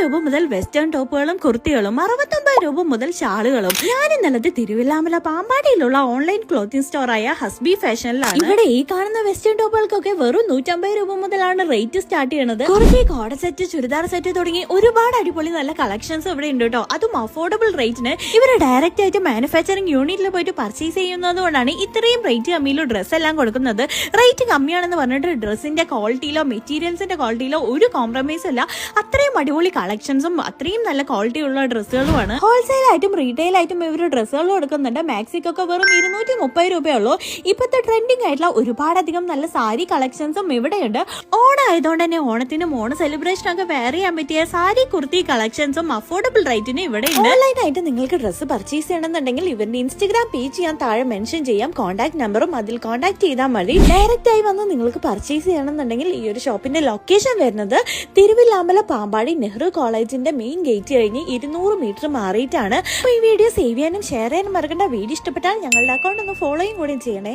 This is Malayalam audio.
രൂപ മുതൽ വെസ്റ്റേൺ ടോപ്പുകളും കുർത്തികളും 69 രൂപ മുതൽ ഷാളുകളും. ഞാൻ ഇന്നലത്തെ തിരുവില്ലാമല പാമ്പാടിയിലുള്ള ഓൺലൈൻ ക്ലോത്തിങ് സ്റ്റോറായ ഹസ്ബി ഫാഷനിലാണ്. ഇവിടെ ഈ കാണുന്ന വെസ്റ്റേൺ ടോപ്പുകൾക്കൊക്കെ വെറും 150 രൂപ മുതലാണ് റേറ്റ് സ്റ്റാർട്ട് ചെയ്യുന്നത്. Kurti, CODA set, churidar set തുടങ്ങി ഒരുപാട് അടിപൊളി നല്ല കളക്ഷൻസ് ഇവിടെ ഉണ്ട് കേട്ടോ. അതും അഫോർഡബിൾ റേറ്റിന് ഇവർ ഡയറക്റ്റ് ആയിട്ട് മാനുഫാക്ചറിംഗ് യൂണിറ്റിൽ പോയിട്ട് പർച്ചേസ് ചെയ്യുന്നതുകൊണ്ടാണ് ഇത്രയും റേറ്റ് കമ്മിയിലോ ഡ്രസ്സ് എല്ലാം കൊടുക്കുന്നത്. റേറ്റ് കമ്മിയാണെന്ന് പറഞ്ഞിട്ട് ഡ്രസ്സിന്റെ ക്വാളിറ്റിയിലോ മെറ്റീരിയൽസിന്റെ ക്വാളിറ്റിയിലോ ഒരു കോംപ്രമൈസും ഇല്ല. അത്രയും അടിപൊളി കളക്ഷൻസും അത്രയും നല്ല ക്വാളിറ്റി ഉള്ള ഡ്രസ്സുകളുമാണ്. ഹോൾസെയിൽ ആയിട്ടും റീറ്റെയിൽ ആയിട്ടും ഇവർ ഡ്രസ്സുകൾ കൊടുക്കുന്നുണ്ട്. മാക്സിക്കൊക്കെ വെറും 230 രൂപയുള്ളൂ. ഇപ്പോഴത്തെ ട്രെൻഡിങ് ആയിട്ടുള്ള ഒരുപാടധികം നല്ല സാരി കളക്ഷൻസും ഇവിടെയുണ്ട്. ഓണം ആയതുകൊണ്ട് തന്നെ ഓണത്തിനും ഓണ സെലിബ്രേഷൻ ഒക്കെ വെയർ ചെയ്യാൻ പറ്റിയ സാരി, കുർത്തി കളക്ഷൻസും അഫോർഡബിൾ റേറ്റിന് ഇവിടെ ഉണ്ട്. ഓൺലൈൻ ആയിട്ട് നിങ്ങൾക്ക് ഡ്രസ്സ് പർച്ചേസ് ചെയ്യണമെന്നുണ്ടെങ്കിൽ ഇവരുടെ ഇൻസ്റ്റഗ്രാം പേജ് ഞാൻ താഴെ മെൻഷൻ ചെയ്യാം. കോൺടാക്ട് നമ്പറും അതിൽ കോൺടാക്ട് ചെയ്താൽ മതി. ഡയറക്റ്റ് ആയി വന്ന് നിങ്ങൾക്ക് പർച്ചേസ് ചെയ്യണമെന്നുണ്ടെങ്കിൽ ഈ ഒരു ഷോപ്പിന്റെ ലൊക്കേഷൻ വരുന്നത് തിരുവില്ലാമല പാമ്പാടി നെഹ്റു കോളേജിന്റെ മെയിൻ ഗേറ്റ് കഴിഞ്ഞ് 200 മീറ്റർ മാറിയിട്ടാണ്. അപ്പൊ ഈ വീഡിയോ സേവ് ചെയ്യാനും ഷെയർ ചെയ്യാനും മറക്കണ്ട. വീഡിയോ ഇഷ്ടപ്പെട്ടാൽ ഞങ്ങളുടെ അക്കൗണ്ട് ഒന്ന് ഫോളോയും കൂടി ചെയ്യണേ.